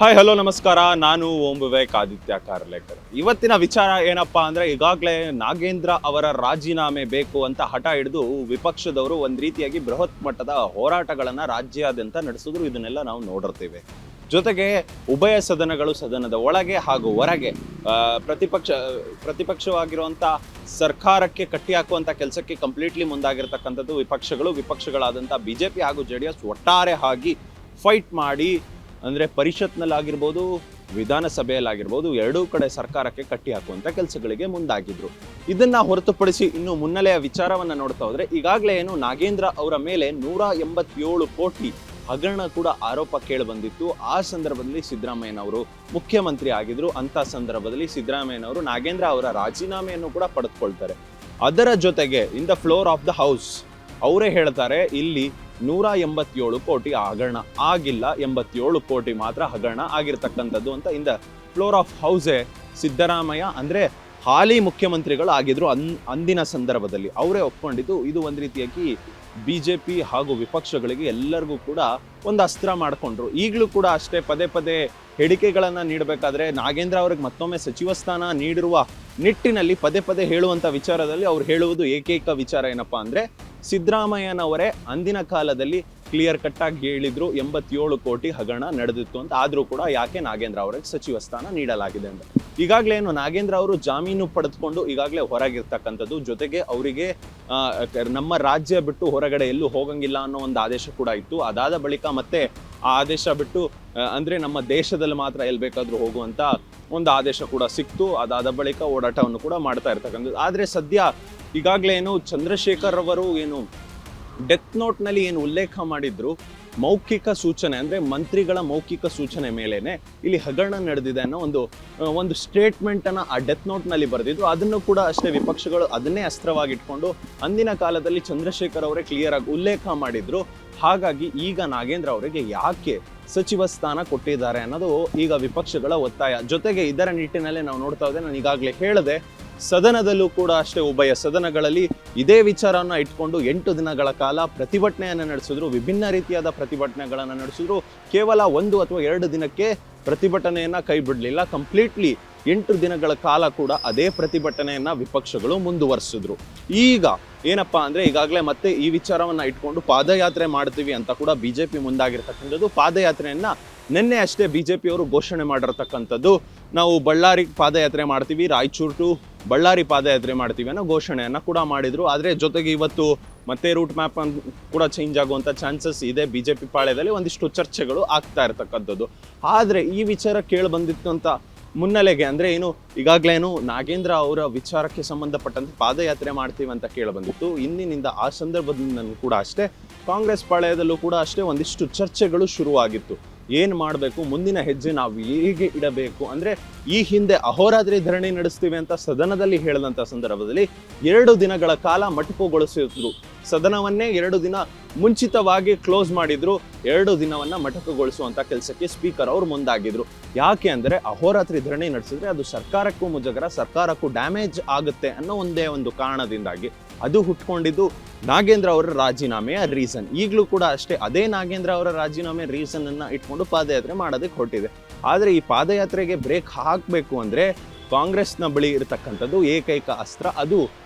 Hi hello ನಮಸ್ಕಾರ. ನಾನು ಓಂ ವಿವೇಕ್ ಆದಿತ್ಯ ಕಾರ್ಲೇಕರ್. ಇವತ್ತಿನ ವಿಚಾರ ಏನಪ್ಪಾ ಅಂದ್ರೆ, ಈಗಾಗಲೇ ನಾಗೇಂದ್ರ ಅವರ ರಾಜೀನಾಮೆ ಬೇಕು ಅಂತ ಹಠ ಹಿಡಿದು ವಿಪಕ್ಷದವರು ಒಂದ್ ರೀತಿಯಾಗಿ ಬೃಹತ್ ಮಟ್ಟದ ಹೋರಾಟಗಳನ್ನ ರಾಜ್ಯಾದ್ಯಂತ ನಡೆಸಿದ್ರು. ಇದನ್ನೆಲ್ಲ ನಾವು ನೋಡಿರ್ತೇವೆ. ಜೊತೆಗೆ ಉಭಯ ಸದನಗಳು, ಸದನದ ಒಳಗೆ ಹಾಗೂ ಹೊರಗೆ ಪ್ರತಿಪಕ್ಷವಾಗಿರುವಂತ ಸರ್ಕಾರಕ್ಕೆ ಕಟ್ಟಿ ಹಾಕುವಂತ ಕೆಲಸಕ್ಕೆ ಕಂಪ್ಲೀಟ್ಲಿ ಮುಂದಾಗಿರ್ತಕ್ಕಂಥದ್ದು ವಿಪಕ್ಷಗಳಾದಂಥ ಬಿಜೆಪಿ ಹಾಗೂ JDS ಒಟ್ಟಾರೆ ಆಗಿ ಫೈಟ್ ಮಾಡಿ, ಅಂದರೆ ಪರಿಷತ್ನಲ್ಲಾಗಿರ್ಬೋದು, ವಿಧಾನಸಭೆಯಲ್ಲಾಗಿರ್ಬೋದು, ಎರಡೂ ಕಡೆ ಸರ್ಕಾರಕ್ಕೆ ಕಟ್ಟಿ ಹಾಕುವಂಥ ಕೆಲಸಗಳಿಗೆ ಮುಂದಾಗಿದ್ರು. ಇದನ್ನ ಹೊರತುಪಡಿಸಿ ಇನ್ನು ಮುನ್ನೆಲೆಯ ವಿಚಾರವನ್ನು ನೋಡ್ತಾ ಹೋದ್ರೆ, ಈಗಾಗಲೇ ಏನು ನಾಗೇಂದ್ರ ಅವರ ಮೇಲೆ 187 ಕೋಟಿ ಹಗರಣ ಕೂಡ ಆರೋಪ ಕೇಳಿ ಬಂದಿತ್ತು. ಆ ಸಂದರ್ಭದಲ್ಲಿ ಸಿದ್ದರಾಮಯ್ಯನವರು ಮುಖ್ಯಮಂತ್ರಿ ಆಗಿದ್ರು. ಅಂತ ಸಂದರ್ಭದಲ್ಲಿ ಸಿದ್ದರಾಮಯ್ಯನವರು ನಾಗೇಂದ್ರ ಅವರ ರಾಜೀನಾಮೆಯನ್ನು ಕೂಡ ಪಡೆದುಕೊಳ್ತಾರೆ. ಅದರ ಜೊತೆಗೆ in the floor of the house ಅವರೇ ಹೇಳ್ತಾರೆ, ಇಲ್ಲಿ 187 ಕೋಟಿ ಹಗರಣ ಆಗಿಲ್ಲ, 87 ಕೋಟಿ ಮಾತ್ರ ಹಗರಣ ಆಗಿರ್ತಕ್ಕಂಥದ್ದು ಅಂತ ಇನ್ ದ ಫ್ಲೋರ್ ಆಫ್ ಹೌಸೇ ಸಿದ್ದರಾಮಯ್ಯ ಅಂದ್ರೆ ಹಾಲಿ ಮುಖ್ಯಮಂತ್ರಿಗಳು ಆಗಿದ್ರು ಅಂದಿನ ಸಂದರ್ಭದಲ್ಲಿ ಅವರೇ ಒಪ್ಕೊಂಡಿದ್ದು. ಇದು ಒಂದು ರೀತಿಯಾಗಿ ಬಿಜೆಪಿ ಹಾಗೂ ವಿಪಕ್ಷಗಳಿಗೆ ಎಲ್ಲರಿಗೂ ಕೂಡ ಒಂದು ಅಸ್ತ್ರ ಮಾಡಿಕೊಂಡ್ರು. ಈಗಲೂ ಕೂಡ ಅಷ್ಟೇ ಪದೇ ಪದೇ ಹೇಳಿಕೆಗಳನ್ನ ನೀಡಬೇಕಾದ್ರೆ ನಾಗೇಂದ್ರ ಅವ್ರಿಗೆ ಮತ್ತೊಮ್ಮೆ ಸಚಿವ ಸ್ಥಾನ ನೀಡಿರುವ ನಿಟ್ಟಿನಲ್ಲಿ ಪದೇ ಪದೇ ಹೇಳುವಂತ ವಿಚಾರದಲ್ಲಿ ಅವ್ರು ಹೇಳುವುದು ಏಕೈಕ ವಿಚಾರ ಏನಪ್ಪಾ ಅಂದ್ರೆ, ಸಿದ್ದರಾಮಯ್ಯನವರೇ ಅಂದಿನ ಕಾಲದಲ್ಲಿ ಕ್ಲಿಯರ್ ಕಟ್ ಆಗಿ ಹೇಳಿದ್ರು 87 ಕೋಟಿ ಹಗರಣ ನಡೆದಿತ್ತು ಅಂತ. ಆದ್ರೂ ಕೂಡ ಯಾಕೆ ನಾಗೇಂದ್ರ ಅವರಿಗೆ ಸಚಿವ ಸ್ಥಾನ ನೀಡಲಾಗಿದೆ ಅಂತ. ಈಗಾಗಲೇ ಏನು ನಾಗೇಂದ್ರ ಅವರು ಜಾಮೀನು ಪಡೆದುಕೊಂಡು ಈಗಾಗಲೇ ಹೊರಗಿರ್ತಕ್ಕಂಥದ್ದು. ಜೊತೆಗೆ ಅವರಿಗೆ ನಮ್ಮ ರಾಜ್ಯ ಬಿಟ್ಟು ಹೊರಗಡೆ ಎಲ್ಲೂ ಹೋಗಂಗಿಲ್ಲ ಅನ್ನೋ ಒಂದು ಆದೇಶ ಕೂಡ ಇತ್ತು. ಅದಾದ ಬಳಿಕ ಮತ್ತೆ ಆ ಆದೇಶ ಬಿಟ್ಟು ಅಂದ್ರೆ ನಮ್ಮ ದೇಶದಲ್ಲಿ ಮಾತ್ರ ಎಲ್ಲಿ ಬೇಕಾದ್ರೂ ಹೋಗುವಂತ ಒಂದು ಆದೇಶ ಕೂಡ ಸಿಕ್ತು. ಅದಾದ ಬಳಿಕ ಓಡಾಟವನ್ನು ಕೂಡ ಮಾಡ್ತಾ ಇರ್ತಕ್ಕಂಥದ್ದು. ಆದ್ರೆ ಸದ್ಯ ಈಗಾಗಲೇ ಏನು ಚಂದ್ರಶೇಖರ್ ಅವರು ಏನು ಡೆತ್ ನೋಟ್ನಲ್ಲಿ ಏನು ಉಲ್ಲೇಖ ಮಾಡಿದ್ರು, ಮೌಖಿಕ ಸೂಚನೆ ಅಂದ್ರೆ ಮಂತ್ರಿಗಳ ಮೌಖಿಕ ಸೂಚನೆ ಮೇಲೇನೆ ಇಲ್ಲಿ ಹಗರಣ ನಡೆದಿದೆ ಅನ್ನೋ ಒಂದು ಸ್ಟೇಟ್ಮೆಂಟ್ ಅನ್ನ ಆ ಡೆತ್ ನೋಟ್ನಲ್ಲಿ ಬರೆದಿದ್ರು. ಅದನ್ನು ಕೂಡ ಅಷ್ಟೇ ವಿಪಕ್ಷಗಳು ಅದನ್ನೇ ಅಸ್ತ್ರವಾಗಿಟ್ಕೊಂಡು ಅಂದಿನ ಕಾಲದಲ್ಲಿ ಚಂದ್ರಶೇಖರ್ ಅವರೇ ಕ್ಲಿಯರ್ ಆಗಿ ಉಲ್ಲೇಖ ಮಾಡಿದ್ರು. ಹಾಗಾಗಿ ಈಗ ನಾಗೇಂದ್ರ ಅವರಿಗೆ ಯಾಕೆ ಸಚಿವ ಸ್ಥಾನ ಕೊಟ್ಟಿದ್ದಾರೆ ಅನ್ನೋದು ಈಗ ವಿಪಕ್ಷಗಳ ಒತ್ತಾಯ. ಜೊತೆಗೆ ಇದರ ನಿಟ್ಟಿನಲ್ಲೇ ನಾವು ನೋಡ್ತಾ ಇದ್ದೇವೆ, ನಾನು ಈಗಾಗಲೇ ಹೇಳಿದೆ, ಸದನದಲ್ಲೂ ಕೂಡ ಅಷ್ಟೇ ಉಭಯ ಸದನಗಳಲ್ಲಿ ಇದೇ ವಿಚಾರವನ್ನು ಇಟ್ಕೊಂಡು 8 ದಿನಗಳ ಕಾಲ ಪ್ರತಿಭಟನೆಯನ್ನು ನಡೆಸಿದ್ರು. ವಿಭಿನ್ನ ರೀತಿಯಾದ ಪ್ರತಿಭಟನೆಗಳನ್ನು ನಡೆಸಿದ್ರು. ಕೇವಲ 1 ಅಥವಾ 2 ದಿನಕ್ಕೆ ಪ್ರತಿಭಟನೆಯನ್ನ ಕೈ ಬಿಡಲಿಲ್ಲ. ಕಂಪ್ಲೀಟ್ಲಿ 8 ದಿನಗಳ ಕಾಲ ಕೂಡ ಅದೇ ಪ್ರತಿಭಟನೆಯನ್ನ ವಿಪಕ್ಷಗಳು ಮುಂದುವರಿಸಿದ್ರು. ಈಗ ಏನಪ್ಪಾ ಅಂದ್ರೆ, ಈಗಾಗಲೇ ಮತ್ತೆ ಈ ವಿಚಾರವನ್ನ ಇಟ್ಕೊಂಡು ಪಾದಯಾತ್ರೆ ಮಾಡ್ತೀವಿ ಅಂತ ಕೂಡ ಬಿಜೆಪಿ ಮುಂದಾಗಿರ್ತಕ್ಕಂಥದ್ದು. ಪಾದಯಾತ್ರೆಯನ್ನ ನಿನ್ನೆ ಅಷ್ಟೇ ಬಿಜೆಪಿ ಅವರು ಘೋಷಣೆ ಮಾಡಿರ್ತಕ್ಕಂಥದ್ದು. ನಾವು ಬಳ್ಳಾರಿ ಪಾದಯಾತ್ರೆ ಮಾಡ್ತೀವಿ, ರಾಯಚೂರು ಟು ಬಳ್ಳಾರಿ ಪಾದಯಾತ್ರೆ ಮಾಡ್ತೀವಿ ಅನ್ನೋ ಘೋಷಣೆಯನ್ನ ಕೂಡ ಮಾಡಿದ್ರು. ಆದ್ರೆ ಜೊತೆಗೆ ಇವತ್ತು ಮತ್ತೆ ರೂಟ್ ಮ್ಯಾಪ್ ಕೂಡ ಚೇಂಜ್ ಆಗುವಂತ ಚಾನ್ಸಸ್ ಇದೆ. ಬಿಜೆಪಿ ಪಾಳ್ಯದಲ್ಲಿ ಒಂದಿಷ್ಟು ಚರ್ಚೆಗಳು ಆಗ್ತಾ ಇರ್ತಕ್ಕಂಥದ್ದು. ಆದ್ರೆ ಈ ವಿಚಾರ ಕೇಳಿ ಬಂದಿತ್ತು ಅಂತ ಮುನ್ನೆಲೆಗೆ ಅಂದ್ರೆ ಏನು, ಈಗಾಗಲೇ ಏನು ನಾಗೇಂದ್ರ ಅವರ ವಿಚಾರಕ್ಕೆ ಸಂಬಂಧಪಟ್ಟಂತೆ ಪಾದಯಾತ್ರೆ ಮಾಡ್ತೀವಿ ಅಂತ ಕೇಳಿ ಬಂದಿತ್ತು. ಇಂದಿನಿಂದ ಆ ಸಂದರ್ಭದಿಂದ ಕೂಡ ಅಷ್ಟೇ ಕಾಂಗ್ರೆಸ್ ಪಾಳ್ಯದಲ್ಲೂ ಕೂಡ ಅಷ್ಟೇ ಒಂದಿಷ್ಟು ಚರ್ಚೆಗಳು ಶುರುವಾಗಿತ್ತು. ಏನ್ ಮಾಡಬೇಕು, ಮುಂದಿನ ಹೆಜ್ಜೆ ನಾವು ಹೇಗೆ ಇಡಬೇಕು ಅಂದ್ರೆ, ಈ ಹಿಂದೆ ಅಹೋರಾತ್ರಿ ಧರಣಿ ನಡೆಸ್ತೀವಿ ಅಂತ ಸದನದಲ್ಲಿ ಹೇಳಿದಂತ ಸಂದರ್ಭದಲ್ಲಿ 2 ದಿನಗಳ ಕಾಲ ಮೊಟಕುಗೊಳಿಸಿದ್ರು. ಸದನವನ್ನೇ 2 ದಿನ ಮುಂಚಿತವಾಗಿ ಕ್ಲೋಸ್ ಮಾಡಿದ್ರು. 2 ದಿನವನ್ನ ಮೊಟಕುಗೊಳಿಸುವಂತ ಕೆಲಸಕ್ಕೆ ಸ್ಪೀಕರ್ ಅವರು ಮುಂದಾಗಿದ್ರು. ಯಾಕೆ ಅಂದ್ರೆ, ಅಹೋರಾತ್ರಿ ಧರಣಿ ನಡೆಸಿದ್ರೆ ಅದು ಸರ್ಕಾರಕ್ಕೂ ಮುಜುಗರ, ಸರ್ಕಾರಕ್ಕೂ ಡ್ಯಾಮೇಜ್ ಆಗುತ್ತೆ ಅನ್ನೋ ಒಂದೇ ಒಂದು ಕಾರಣದಿಂದಾಗಿ ಅದು ಹುಟ್ಕೊಂಡಿದ್ದು ನಾಗೇಂದ್ರ ಅವರ ರಾಜೀನಾಮೆಯ ರೀಸನ್. ಈಗಲೂ ಕೂಡ ಅಷ್ಟೇ ಅದೇ ನಾಗೇಂದ್ರ ಅವರ ರಾಜೀನಾಮೆ ರೀಸನ್ ಅನ್ನ ಇಟ್ಕೊಂಡು ಪಾದಯಾತ್ರೆ ಮಾಡೋದಕ್ಕೆ ಹೊರಟಿದೆ. ಆದ್ರೆ ಈ ಪಾದಯಾತ್ರೆಗೆ ಬ್ರೇಕ್ ಹಾಕಬೇಕು ಅಂದ್ರೆ ಕಾಂಗ್ರೆಸ್ನ ಬಳಿ ಇರತಕ್ಕಂಥದ್ದು ಏಕೈಕ ಅಸ್ತ್ರ, ಅದು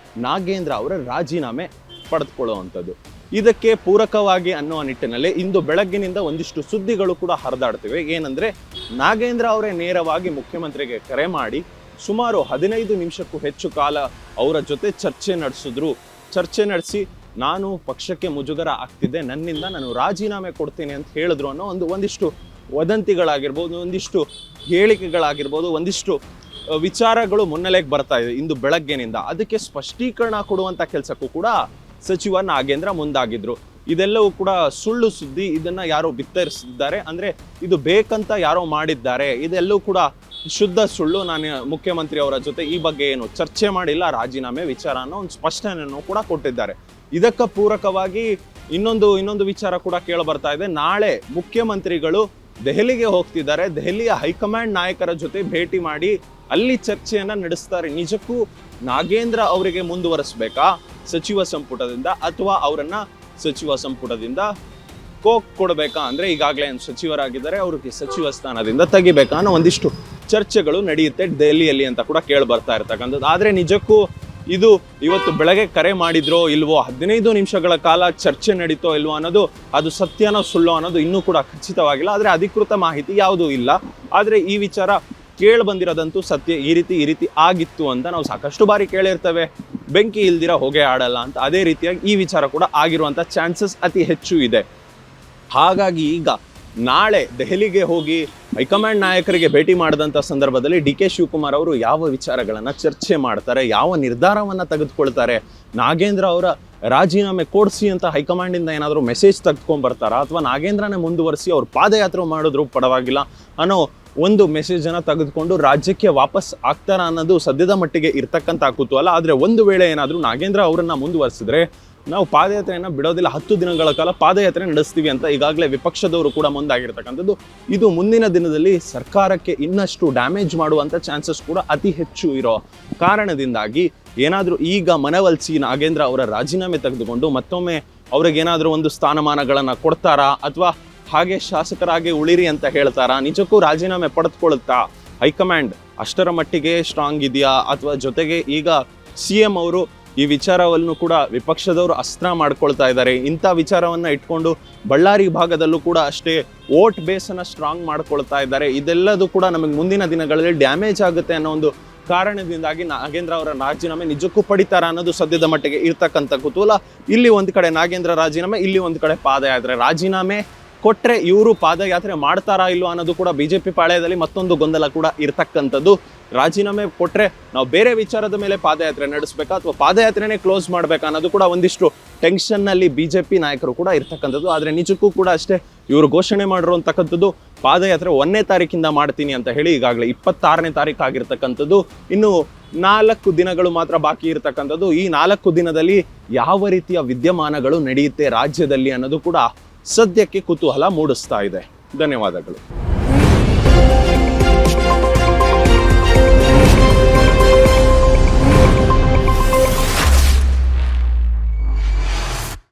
ನಾಗೇಂದ್ರ ಅವರ ರಾಜೀನಾಮೆ ಪಡೆದುಕೊಳ್ಳುವಂಥದ್ದು. ಇದಕ್ಕೆ ಪೂರಕವಾಗಿ ಅನ್ನುವ ನಿಟ್ಟಿನಲ್ಲಿ ಇಂದು ಬೆಳಗ್ಗಿನಿಂದ ಒಂದಿಷ್ಟು ಸುದ್ದಿಗಳು ಕೂಡ ಹರಿದಾಡ್ತಿವೆ. ಏನಂದ್ರೆ, ನಾಗೇಂದ್ರ ಅವರೇ ನೇರವಾಗಿ ಮುಖ್ಯಮಂತ್ರಿಗೆ ಕರೆ ಮಾಡಿ ಸುಮಾರು 15 ನಿಮಿಷಕ್ಕೂ ಹೆಚ್ಚು ಕಾಲ ಅವರ ಜೊತೆ ಚರ್ಚೆ ನಡೆಸಿ ನಾನು ಪಕ್ಷಕ್ಕೆ ಮುಜುಗರ ಆಗ್ತಿದ್ದೆ, ನನ್ನಿಂದ ನಾನು ರಾಜೀನಾಮೆ ಕೊಡ್ತೀನಿ ಅಂತ ಹೇಳಿದ್ರು ಅನ್ನೋ ಒಂದಿಷ್ಟು ವದಂತಿಗಳಾಗಿರ್ಬೋದು, ಒಂದಿಷ್ಟು ಹೇಳಿಕೆಗಳಾಗಿರ್ಬೋದು, ಒಂದಿಷ್ಟು ವಿಚಾರಗಳು ಮುನ್ನೆಲೆಗೆ ಬರ್ತಾ ಇದೆ ಇಂದು ಬೆಳಗ್ಗೆನಿಂದ. ಅದಕ್ಕೆ ಸ್ಪಷ್ಟೀಕರಣ ಕೊಡುವಂತ ಕೆಲಸಕ್ಕೂ ಕೂಡ ಸಚಿವ ನಾಗೇಂದ್ರ ಮುಂದಾಗಿದ್ರು. ಇದೆಲ್ಲವೂ ಕೂಡ ಸುಳ್ಳು ಸುದ್ದಿ, ಇದನ್ನ ಯಾರೋ ಬಿತ್ತರಿಸಿದ್ದಾರೆ, ಅಂದ್ರೆ ಇದು ಬೇಕಂತ ಯಾರೋ ಮಾಡಿದ್ದಾರೆ, ಇದೆಲ್ಲವೂ ಕೂಡ ಶುದ್ಧ ಸುಳ್ಳು. ನಾನು ಮುಖ್ಯಮಂತ್ರಿ ಅವರ ಜೊತೆ ಈ ಬಗ್ಗೆ ಏನು ಚರ್ಚೆ ಮಾಡಿಲ್ಲ, ರಾಜೀನಾಮೆ ವಿಚಾರ ಅನ್ನೋ ಒಂದು ಸ್ಪಷ್ಟನೆಯನ್ನು ಕೂಡ ಕೊಟ್ಟಿದ್ದಾರೆ. ಇದಕ್ಕೆ ಪೂರಕವಾಗಿ ಇನ್ನೊಂದು ವಿಚಾರ ಕೂಡ ಕೇಳಿ ಬರ್ತಾ ಇದೆ. ನಾಳೆ ಮುಖ್ಯಮಂತ್ರಿಗಳು ದೆಹಲಿಗೆ ಹೋಗ್ತಿದ್ದಾರೆ. ದೆಹಲಿಯ ಹೈಕಮಾಂಡ್ ನಾಯಕರ ಜೊತೆ ಭೇಟಿ ಮಾಡಿ ಅಲ್ಲಿ ಚರ್ಚೆಯನ್ನ ನಡೆಸ್ತಾರೆ. ನಿಜಕ್ಕೂ ನಾಗೇಂದ್ರ ಅವರಿಗೆ ಮುಂದುವರಿಸಬೇಕಾ ಸಚಿವ ಸಂಪುಟದಿಂದ, ಅಥವಾ ಅವರನ್ನ ಸಚಿವ ಸಂಪುಟದಿಂದ ಸ್ಕೋಪ್ ಕೊಡಬೇಕಾ ಅಂದರೆ ಈಗಾಗಲೇ ಸಚಿವರಾಗಿದ್ದಾರೆ, ಅವ್ರಿಗೆ ಸಚಿವ ಸ್ಥಾನದಿಂದ ತೆಗಿಬೇಕಾ ಅನ್ನೋ ಒಂದಿಷ್ಟು ಚರ್ಚೆಗಳು ನಡೆಯುತ್ತೆ ದೆಹಲಿಯಲ್ಲಿ ಅಂತ ಕೂಡ ಕೇಳಿ ಬರ್ತಾ ಇರ್ತಕ್ಕಂಥದ್ದು. ಆದರೆ ನಿಜಕ್ಕೂ ಇದು ಇವತ್ತು ಬೆಳಗ್ಗೆ ಕರೆ ಮಾಡಿದ್ರೋ ಇಲ್ವೋ, 15 ನಿಮಿಷಗಳ ಕಾಲ ಚರ್ಚೆ ನಡೀತೋ ಇಲ್ವೋ ಅನ್ನೋದು, ಅದು ಸತ್ಯನೋ ಸುಳ್ಳೋ ಅನ್ನೋದು ಇನ್ನೂ ಕೂಡ ಖಚಿತವಾಗಿಲ್ಲ. ಆದರೆ ಅಧಿಕೃತ ಮಾಹಿತಿ ಯಾವುದೂ ಇಲ್ಲ. ಆದರೆ ಈ ವಿಚಾರ ಕೇಳಿ ಬಂದಿರೋದಂತೂ ಸತ್ಯ. ಈ ರೀತಿ ಆಗಿತ್ತು ಅಂತ ನಾವು ಸಾಕಷ್ಟು ಬಾರಿ ಕೇಳಿರ್ತೇವೆ, ಬೆಂಕಿ ಇಲ್ದಿರ ಹೊಗೆ ಆಡಲ್ಲ ಅಂತ. ಅದೇ ರೀತಿಯಾಗಿ ಈ ವಿಚಾರ ಕೂಡ ಆಗಿರುವಂಥ ಚಾನ್ಸಸ್ ಅತಿ ಹೆಚ್ಚು ಇದೆ. ಹಾಗಾಗಿ ಈಗ ನಾಳೆ ದೆಹಲಿಗೆ ಹೋಗಿ ಹೈಕಮಾಂಡ್ ನಾಯಕರಿಗೆ ಭೇಟಿ ಮಾಡಿದಂಥ ಸಂದರ್ಭದಲ್ಲಿ ಡಿ ಕೆ ಶಿವಕುಮಾರ್ ಅವರು ಯಾವ ವಿಚಾರಗಳನ್ನು ಚರ್ಚೆ ಮಾಡ್ತಾರೆ, ಯಾವ ನಿರ್ಧಾರವನ್ನು ತೆಗೆದುಕೊಳ್ತಾರೆ, ನಾಗೇಂದ್ರ ಅವರ ರಾಜೀನಾಮೆ ಕೊಡಿಸಿ ಅಂತ ಹೈಕಮಾಂಡಿಂದ ಏನಾದರೂ ಮೆಸೇಜ್ ತೆಗೆದುಕೊಂಡ್ಬರ್ತಾರಾ, ಅಥವಾ ನಾಗೇಂದ್ರನೇ ಮುಂದುವರಿಸಿ ಅವ್ರು ಪಾದಯಾತ್ರೆ ಮಾಡಿದ್ರು ಪರವಾಗಿಲ್ಲ ಅನ್ನೋ ಒಂದು ಮೆಸೇಜನ್ನು ತೆಗೆದುಕೊಂಡು ರಾಜ್ಯಕ್ಕೆ ವಾಪಸ್ ಆಗ್ತಾರ ಅನ್ನೋದು ಸದ್ಯದ ಮಟ್ಟಿಗೆ ಇರ್ತಕ್ಕಂಥ ಕುತೂಹಲ. ಆದರೆ ಒಂದು ವೇಳೆ ಏನಾದರೂ ನಾಗೇಂದ್ರ ಅವರನ್ನು ಮುಂದುವರಿಸಿದ್ರೆ ನಾವು ಪಾದಯಾತ್ರೆಯನ್ನು ಬಿಡೋದಿಲ್ಲ, 10 ದಿನಗಳ ಕಾಲ ಪಾದಯಾತ್ರೆ ನಡೆಸ್ತೀವಿ ಅಂತ ಈಗಾಗಲೇ ವಿಪಕ್ಷದವರು ಕೂಡ ಮುಂದಾಗಿರ್ತಕ್ಕಂಥದ್ದು. ಇದು ಮುಂದಿನ ದಿನದಲ್ಲಿ ಸರ್ಕಾರಕ್ಕೆ ಇನ್ನಷ್ಟು ಡ್ಯಾಮೇಜ್ ಮಾಡುವಂಥ ಚಾನ್ಸಸ್ ಕೂಡ ಅತಿ ಹೆಚ್ಚು ಇರೋ ಕಾರಣದಿಂದಾಗಿ ಏನಾದರೂ ಈಗ ಮನವೊಲಿಸಿ ನಾಗೇಂದ್ರ ಅವರ ರಾಜೀನಾಮೆ ತೆಗೆದುಕೊಂಡು ಮತ್ತೊಮ್ಮೆ ಅವ್ರಿಗೇನಾದರೂ ಒಂದು ಸ್ಥಾನಮಾನಗಳನ್ನು ಕೊಡ್ತಾರಾ, ಅಥವಾ ಹಾಗೆ ಶಾಸಕರಾಗಿ ಉಳಿರಿ ಅಂತ ಹೇಳ್ತಾರಾ, ನಿಜಕ್ಕೂ ರಾಜೀನಾಮೆ ಪಡೆದುಕೊಳ್ಳುತ್ತಾ ಹೈಕಮಾಂಡ್ ಅಷ್ಟರ ಮಟ್ಟಿಗೆ ಸ್ಟ್ರಾಂಗ್ ಇದೆಯಾ, ಅಥವಾ ಜೊತೆಗೆ ಈಗ CM ಅವರು ಈ ವಿಚಾರವನ್ನು ಕೂಡ ವಿಪಕ್ಷದವರು ಅಸ್ತ್ರ ಮಾಡ್ಕೊಳ್ತಾ ಇದ್ದಾರೆ. ಇಂಥ ವಿಚಾರವನ್ನು ಇಟ್ಕೊಂಡು ಬಳ್ಳಾರಿ ಭಾಗದಲ್ಲೂ ಕೂಡ ಅಷ್ಟೇ ವೋಟ್ ಬೇಸನ್ನು ಸ್ಟ್ರಾಂಗ್ ಮಾಡ್ಕೊಳ್ತಾ ಇದ್ದಾರೆ. ಇದೆಲ್ಲದೂ ಕೂಡ ನಮಗೆ ಮುಂದಿನ ದಿನಗಳಲ್ಲಿ ಡ್ಯಾಮೇಜ್ ಆಗುತ್ತೆ ಅನ್ನೋ ಒಂದು ಕಾರಣದಿಂದಾಗಿ ನಾಗೇಂದ್ರ ಅವರ ರಾಜೀನಾಮೆ ನಿಜಕ್ಕೂ ಪಡಿತಾರ ಅನ್ನೋದು ಸದ್ಯದ ಮಟ್ಟಿಗೆ ಇರ್ತಕ್ಕಂಥ ಕುತೂಹಲ. ಇಲ್ಲಿ ಒಂದು ಕಡೆ ನಾಗೇಂದ್ರ ರಾಜೀನಾಮೆ, ಇಲ್ಲಿ ಒಂದು ಕಡೆ ಪಾದಯಾತ್ರೆ. ರಾಜೀನಾಮೆ ಕೊಟ್ಟರೆ ಇವರು ಪಾದಯಾತ್ರೆ ಮಾಡ್ತಾರಾ ಇಲ್ವೋ ಅನ್ನೋದು ಕೂಡ BJP ಪಾಳ್ಯದಲ್ಲಿ ಮತ್ತೊಂದು ಗೊಂದಲ ಕೂಡ ಇರ್ತಕ್ಕಂಥದ್ದು. ರಾಜೀನಾಮೆ ಕೊಟ್ಟರೆ ನಾವು ಬೇರೆ ವಿಚಾರದ ಮೇಲೆ ಪಾದಯಾತ್ರೆ ನಡೆಸಬೇಕಾ, ಅಥವಾ ಪಾದಯಾತ್ರೆನೇ ಕ್ಲೋಸ್ ಮಾಡಬೇಕಾ ಅನ್ನೋದು ಕೂಡ ಒಂದಿಷ್ಟು ಟೆನ್ಷನ್ನಲ್ಲಿ BJP ನಾಯಕರು ಕೂಡ ಇರ್ತಕ್ಕಂಥದ್ದು. ಆದರೆ ನಿಜಕ್ಕೂ ಕೂಡ ಅಷ್ಟೇ, ಇವರು ಘೋಷಣೆ ಮಾಡಿರುವಂತಕ್ಕಂಥದ್ದು ಪಾದಯಾತ್ರೆ 1ನೇ ತಾರೀಕಿಂದ ಮಾಡ್ತೀನಿ ಅಂತ ಹೇಳಿ. ಈಗಾಗಲೇ 26ನೇ ತಾರೀಕು ಆಗಿರ್ತಕ್ಕಂಥದ್ದು. ಇನ್ನು 4 ದಿನಗಳು ಮಾತ್ರ ಬಾಕಿ ಇರತಕ್ಕಂಥದ್ದು. ಈ 4 ದಿನದಲ್ಲಿ ಯಾವ ರೀತಿಯ ವಿದ್ಯಮಾನಗಳು ನಡೆಯುತ್ತೆ ರಾಜ್ಯದಲ್ಲಿ ಅನ್ನೋದು ಕೂಡ ಸದ್ಯಕ್ಕೆ ಕುತೂಹಲ ಮೂಡಿಸ್ತಾ ಇದೆ. ಧನ್ಯವಾದಗಳು.